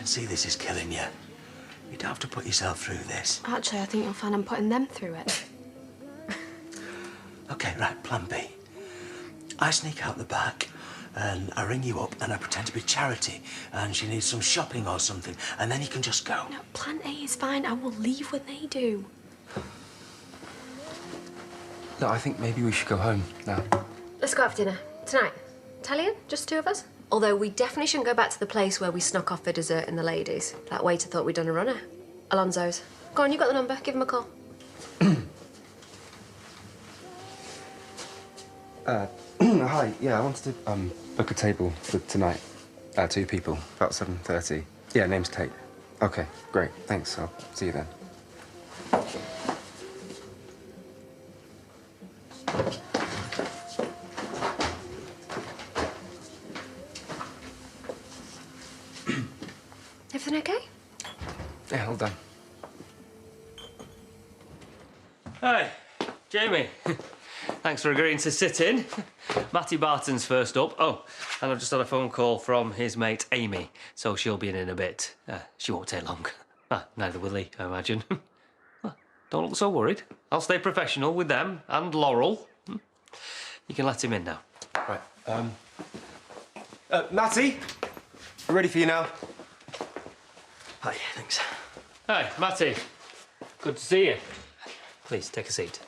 can see this is killing you. You don't have to put yourself through this. Actually, I think you'll find I'm putting them through it. OK, right, plan B. I sneak out the back and I ring you up and I pretend to be Charity and she needs some shopping or something, and then you can just go. No, plan A is fine. I will leave when they do. No, I think maybe we should go home now. Let's go out for dinner. Tonight. Italian? Just two of us? Although we definitely shouldn't go back to the place where we snuck off for dessert in the ladies. That waiter thought we'd done a runner. Alonso's. Go on, you got the number. Give him a call. Hi. Yeah, I wanted to book a table for tonight. 2 people, about 7:30. Yeah, name's Tate. Okay, great. Thanks. I'll see you then. Everything okay? Yeah, all done. Hi, Jamie. Thanks for agreeing to sit in. Matty Barton's first up. Oh, and I've just had a phone call from his mate Amy, so she'll be in a bit. She won't take long. Neither will he, I imagine. Don't look so worried. I'll stay professional with them and Laurel. You can let him in now. Right. Matty, we're ready for you now. Hi, thanks. Hi, Matty. Good to see you. Please, take a seat.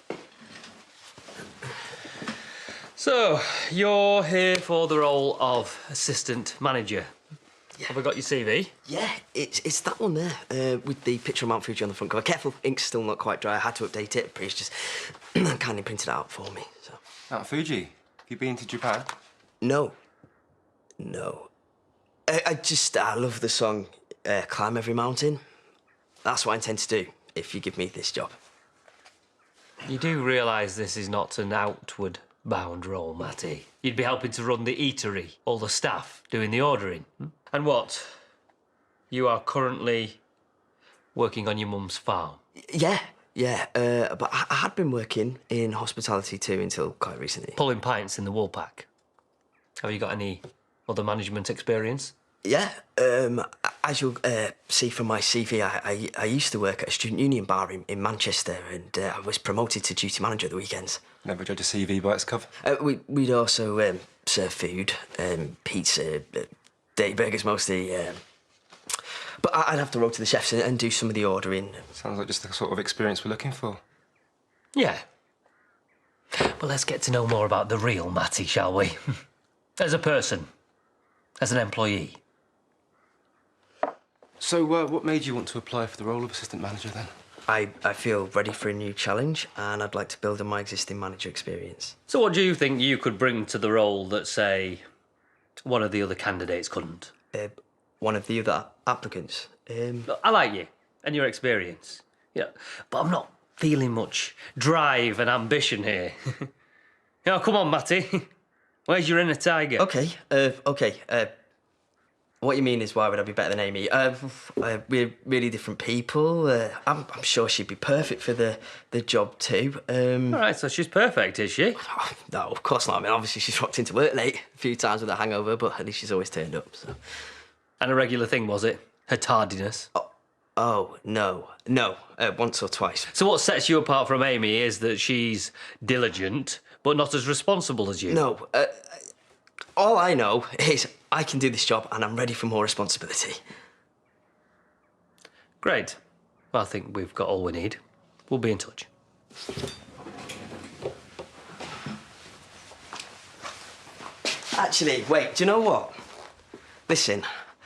So, you're here for the role of assistant manager. Yeah. Have I got your CV? Yeah, it's that one there, with the picture of Mount Fuji on the front cover. Careful, ink's still not quite dry. I had to update it. Priest just kindly printed it out for me, so... Mount Fuji? Have you been to Japan? No. I love the song, Climb Every Mountain. That's what I intend to do, if you give me this job. You do realise this is not an outward-bound role, Matty. You'd be helping to run the eatery, all the staff doing the ordering. And what? You are currently working on your mum's farm? Yeah, but I had been working in hospitality too until quite recently. Pulling pints in the Woolpack. Have you got any other management experience? Yeah, as you'll see from my CV, I used to work at a student union bar in Manchester, and I was promoted to duty manager at the weekends. Never judge a CV by its cover. We'd also serve food, pizza, day burgers mostly. But I'd have to roll to the chefs and do some of the ordering. Sounds like just the sort of experience we're looking for. Yeah. Well, let's get to know more about the real Matty, shall we? As a person, as an employee. So, what made you want to apply for the role of assistant manager, then? I feel ready for a new challenge, and I'd like to build on my existing manager experience. So what do you think you could bring to the role that, say, one of the other candidates couldn't? One of the other applicants? Look, I like you and your experience, yeah, but I'm not feeling much drive and ambition here. Yeah, come on, Matty. Where's your inner tiger? Okay. What you mean is, why would I be better than Amy? We're really different people. I'm sure she'd be perfect for the job too. All right, so she's perfect, is she? No, of course not. I mean, obviously she's rocked into work late a few times with a hangover, but at least she's always turned up, so... And a regular thing, was it? Her tardiness? Oh, no, once or twice. So what sets you apart from Amy is that she's diligent, but not as responsible as you. No, all I know is I can do this job and I'm ready for more responsibility. Great. Well, I think we've got all we need. We'll be in touch. Actually, wait, do you know what? Listen,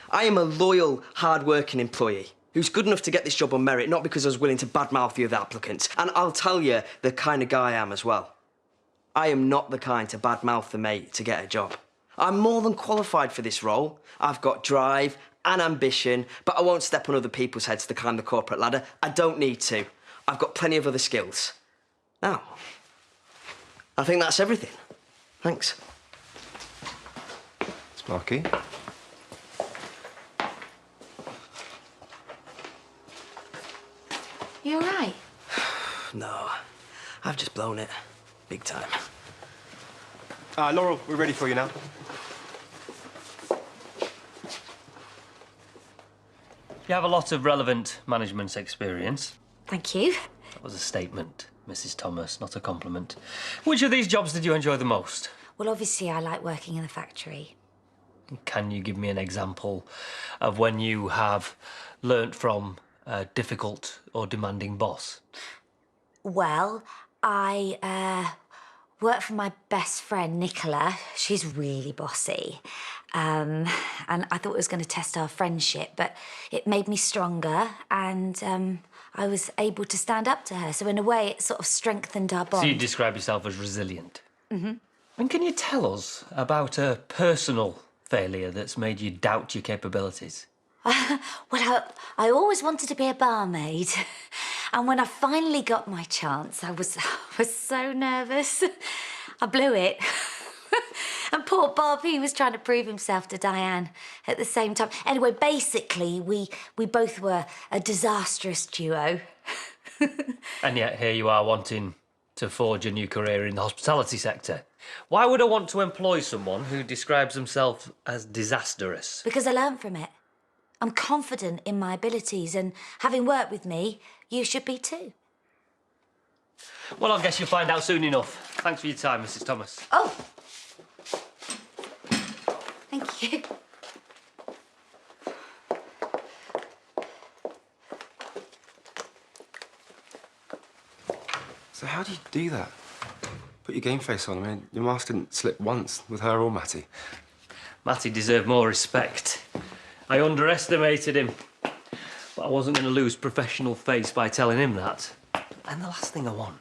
I am a loyal, hard-working employee who's good enough to get this job on merit, not because I was willing to badmouth the other applicants. And I'll tell you the kind of guy I am as well. I am not the kind to badmouth the mate to get a job. I'm more than qualified for this role. I've got drive and ambition, but I won't step on other people's heads to climb the corporate ladder. I don't need to. I've got plenty of other skills. Now, I think that's everything. Thanks. Sparky? You all right? No, I've just blown it. Big time. Laurel, we're ready for you now. You have a lot of relevant management experience. Thank you. That was a statement, Mrs. Thomas, not a compliment. Which of these jobs did you enjoy the most? Well, obviously, I like working in the factory. Can you give me an example of when you have learnt from a difficult or demanding boss? Well, I work for my best friend, Nicola. She's really bossy. And I thought it was going to test our friendship, but it made me stronger and I was able to stand up to her. So in a way, it sort of strengthened our bond. So you describe yourself as resilient? Mm-hmm. And can you tell us about a personal failure that's made you doubt your capabilities? Well, I always wanted to be a barmaid. And when I finally got my chance, I was so nervous. I blew it. And poor Bob, he was trying to prove himself to Diane at the same time. Anyway, basically, we both were a disastrous duo. And yet here you are wanting to forge a new career in the hospitality sector. Why would I want to employ someone who describes himself as disastrous? Because I learned from it. I'm confident in my abilities, and having worked with me, you should be too. Well, I guess you'll find out soon enough. Thanks for your time, Mrs. Thomas. Oh! Thank you. So how do you do that? Put your game face on. I mean, your mask didn't slip once with her or Matty. Matty deserved more respect. I underestimated him. But I wasn't going to lose professional face by telling him that. And the last thing I want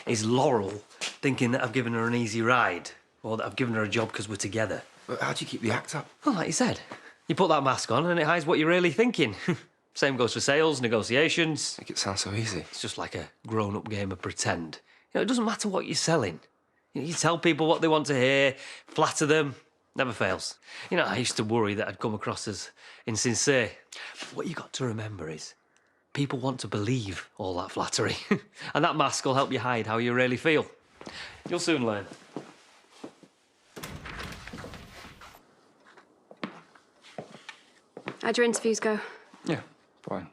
is Laurel thinking that I've given her an easy ride or that I've given her a job because we're together. But how do you keep the act up? Well, like you said, you put that mask on and it hides what you're really thinking. Same goes for sales, negotiations. Make it sound so easy. It's just like a grown-up game of pretend. You know, it doesn't matter what you're selling. You tell people what they want to hear, flatter them, never fails. You know, I used to worry that I'd come across as insincere. But what you got to remember is people want to believe all that flattery. And that mask will help you hide how you really feel. You'll soon learn. How'd your interviews go? Yeah, fine.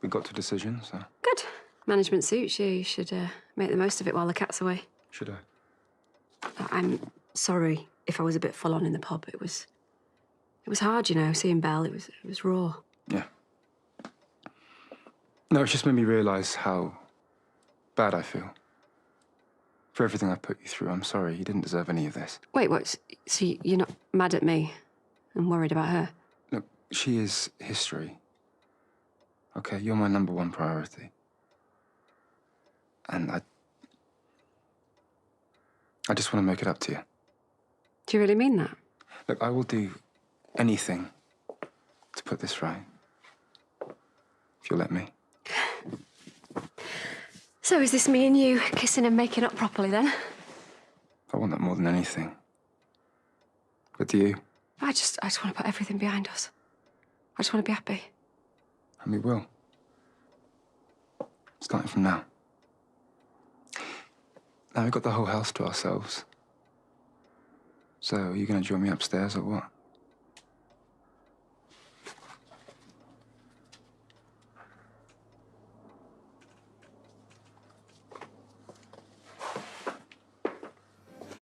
We got to decision, so... Good. Management suits you. You should make the most of it while the cat's away. Should I? I'm sorry if I was a bit full on in the pub. It was hard, you know, seeing Belle. It was raw. Yeah. No, it's just made me realise how bad I feel. For everything I put you through, I'm sorry. You didn't deserve any of this. Wait, what? So you're not mad at me and worried about her? Look, she is history. Okay, you're my #1 priority. And I just want to make it up to you. Do you really mean that? Look, I will do anything to put this right. If you'll let me. So is this me and you kissing and making up properly then? I want that more than anything. But do you? I just want to put everything behind us. I just want to be happy. And we will. Starting from now. Now we've got the whole house to ourselves. So are you going to join me upstairs or what?